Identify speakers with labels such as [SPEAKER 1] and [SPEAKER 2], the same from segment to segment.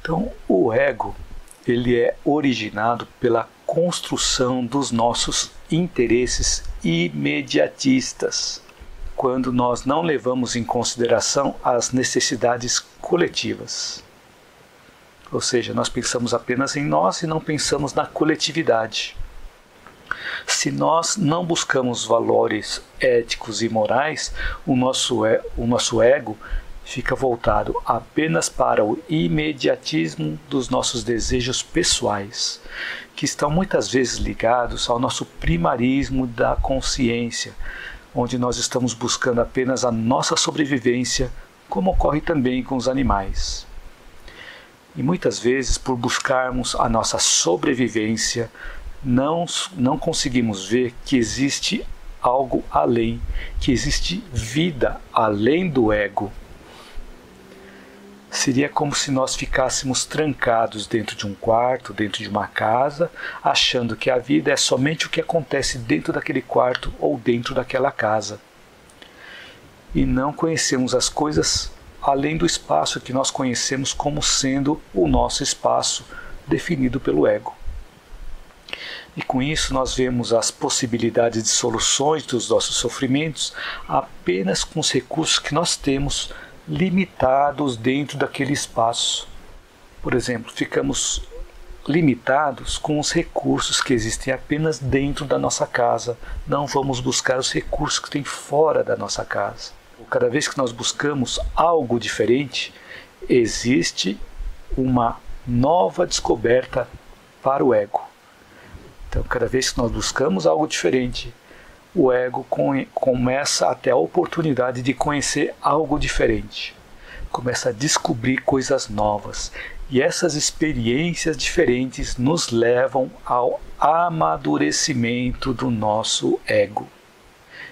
[SPEAKER 1] Então, o ego, ele é originado pela construção dos nossos interesses imediatistas, quando nós não levamos em consideração as necessidades coletivas. Ou seja, nós pensamos apenas em nós e não pensamos na coletividade. Se nós não buscamos valores éticos e morais, o nosso ego fica voltado apenas para o imediatismo dos nossos desejos pessoais, que estão muitas vezes ligados ao nosso primarismo da consciência, onde nós estamos buscando apenas a nossa sobrevivência, como ocorre também com os animais. E muitas vezes, por buscarmos a nossa sobrevivência, não conseguimos ver que existe algo além, que existe vida além do ego. Seria como se nós ficássemos trancados dentro de um quarto, dentro de uma casa, achando que a vida é somente o que acontece dentro daquele quarto ou dentro daquela casa. E não conhecemos as coisas além do espaço que nós conhecemos como sendo o nosso espaço, definido pelo ego. E com isso nós vemos as possibilidades de soluções dos nossos sofrimentos apenas com os recursos que nós temos limitados dentro daquele espaço. Por exemplo, ficamos limitados com os recursos que existem apenas dentro da nossa casa. Não vamos buscar os recursos que tem fora da nossa casa. Cada vez que nós buscamos algo diferente, existe uma nova descoberta para o ego. Então, cada vez que nós buscamos algo diferente, o ego começa a ter a oportunidade de conhecer algo diferente. Começa a descobrir coisas novas. E essas experiências diferentes nos levam ao amadurecimento do nosso ego.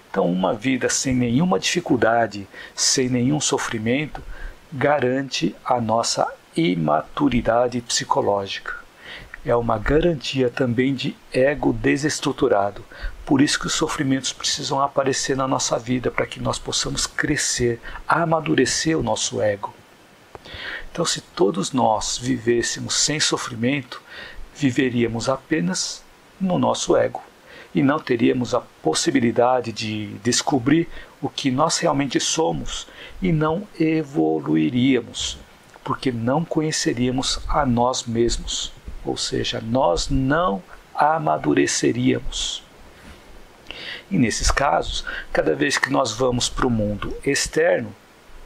[SPEAKER 1] Então, uma vida sem nenhuma dificuldade, sem nenhum sofrimento, garante a nossa imaturidade psicológica. É uma garantia também de ego desestruturado. Por isso que os sofrimentos precisam aparecer na nossa vida, para que nós possamos crescer, amadurecer o nosso ego. Então, se todos nós vivêssemos sem sofrimento, viveríamos apenas no nosso ego. E não teríamos a possibilidade de descobrir o que nós realmente somos e não evoluiríamos, porque não conheceríamos a nós mesmos. Ou seja, nós não amadureceríamos. E nesses casos, cada vez que nós vamos para o mundo externo,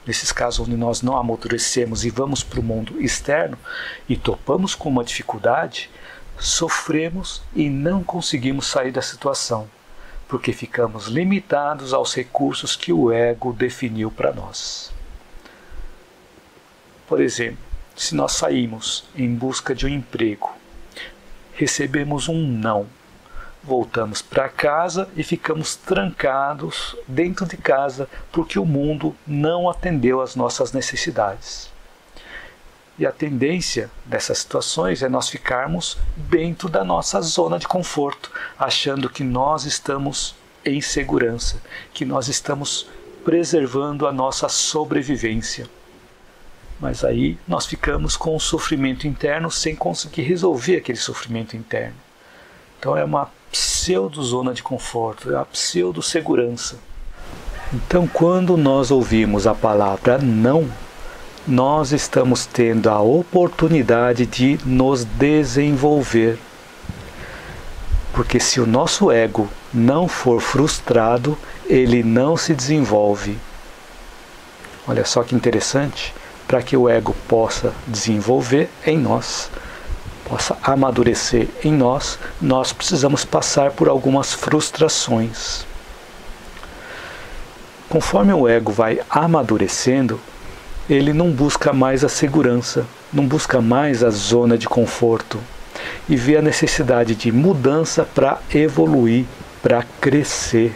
[SPEAKER 1] nesses casos onde nós não amadurecemos e vamos para o mundo externo e topamos com uma dificuldade, sofremos e não conseguimos sair da situação, porque ficamos limitados aos recursos que o ego definiu para nós. Por exemplo, se nós saímos em busca de um emprego, recebemos um não, voltamos para casa e ficamos trancados dentro de casa porque o mundo não atendeu às nossas necessidades. E a tendência dessas situações é nós ficarmos dentro da nossa zona de conforto, achando que nós estamos em segurança, que nós estamos preservando a nossa sobrevivência. Mas aí nós ficamos com o sofrimento interno sem conseguir resolver aquele sofrimento interno. Então é uma pseudo-zona de conforto, é uma pseudo-segurança. Então, quando nós ouvimos a palavra não, nós estamos tendo a oportunidade de nos desenvolver. Porque se o nosso ego não for frustrado, ele não se desenvolve. Olha só que interessante. Para que o ego possa desenvolver em nós, possa amadurecer em nós, nós precisamos passar por algumas frustrações. Conforme o ego vai amadurecendo, ele não busca mais a segurança, não busca mais a zona de conforto e vê a necessidade de mudança para evoluir, para crescer.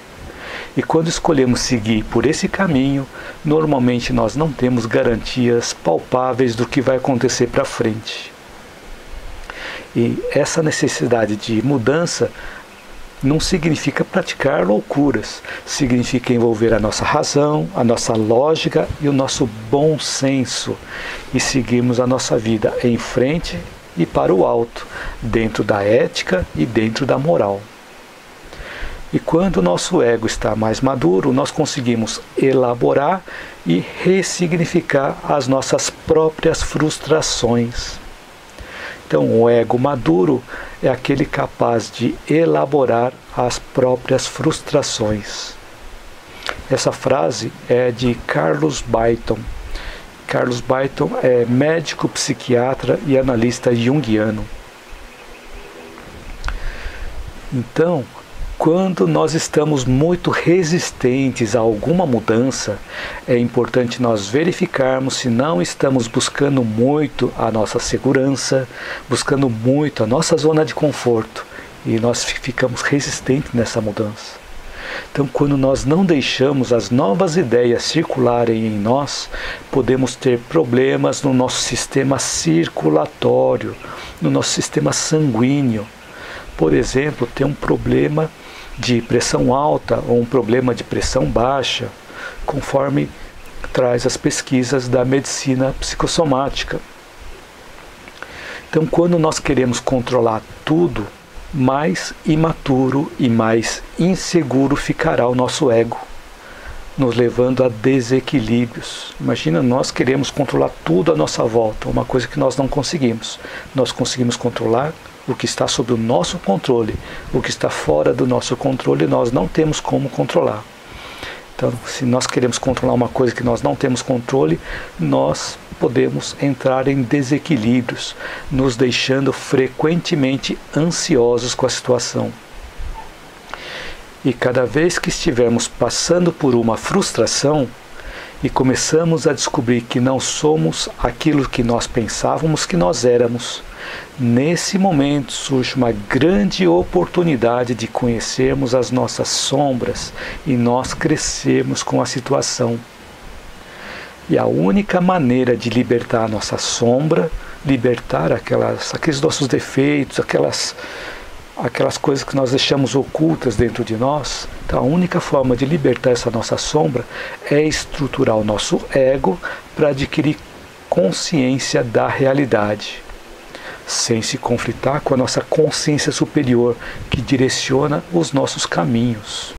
[SPEAKER 1] E quando escolhemos seguir por esse caminho, normalmente nós não temos garantias palpáveis do que vai acontecer para frente. E essa necessidade de mudança não significa praticar loucuras, significa envolver a nossa razão, a nossa lógica e o nosso bom senso e seguirmos a nossa vida em frente e para o alto, dentro da ética e dentro da moral. E quando o nosso ego está mais maduro, nós conseguimos elaborar e ressignificar as nossas próprias frustrações. Então, o ego maduro é aquele capaz de elaborar as próprias frustrações. Essa frase é de Carlos Byton. Carlos Byton é médico, psiquiatra e analista junguiano. Então, quando nós estamos muito resistentes a alguma mudança, é importante nós verificarmos se não estamos buscando muito a nossa segurança, buscando muito a nossa zona de conforto, e nós ficamos resistentes nessa mudança. Então, quando nós não deixamos as novas ideias circularem em nós, podemos ter problemas no nosso sistema circulatório, no nosso sistema sanguíneo. Por exemplo, ter um problema de pressão alta ou um problema de pressão baixa, conforme traz as pesquisas da medicina psicossomática. Então, quando nós queremos controlar tudo, mais imaturo e mais inseguro ficará o nosso ego, nos levando a desequilíbrios. Imagina, nós queremos controlar tudo à nossa volta, uma coisa que nós não conseguimos. Nós conseguimos controlar o que está sob o nosso controle, o que está fora do nosso controle nós não temos como controlar. Então, se nós queremos controlar uma coisa que nós não temos controle, nós podemos entrar em desequilíbrios, nos deixando frequentemente ansiosos com a situação. E cada vez que estivermos passando por uma frustração e começamos a descobrir que não somos aquilo que nós pensávamos que nós éramos, nesse momento surge uma grande oportunidade de conhecermos as nossas sombras e nós crescermos com a situação. E a única maneira de libertar a nossa sombra, libertar aqueles nossos defeitos, aquelas coisas que nós deixamos ocultas dentro de nós, então a única forma de libertar essa nossa sombra é estruturar o nosso ego para adquirir consciência da realidade, sem se conflitar com a nossa consciência superior, que direciona os nossos caminhos.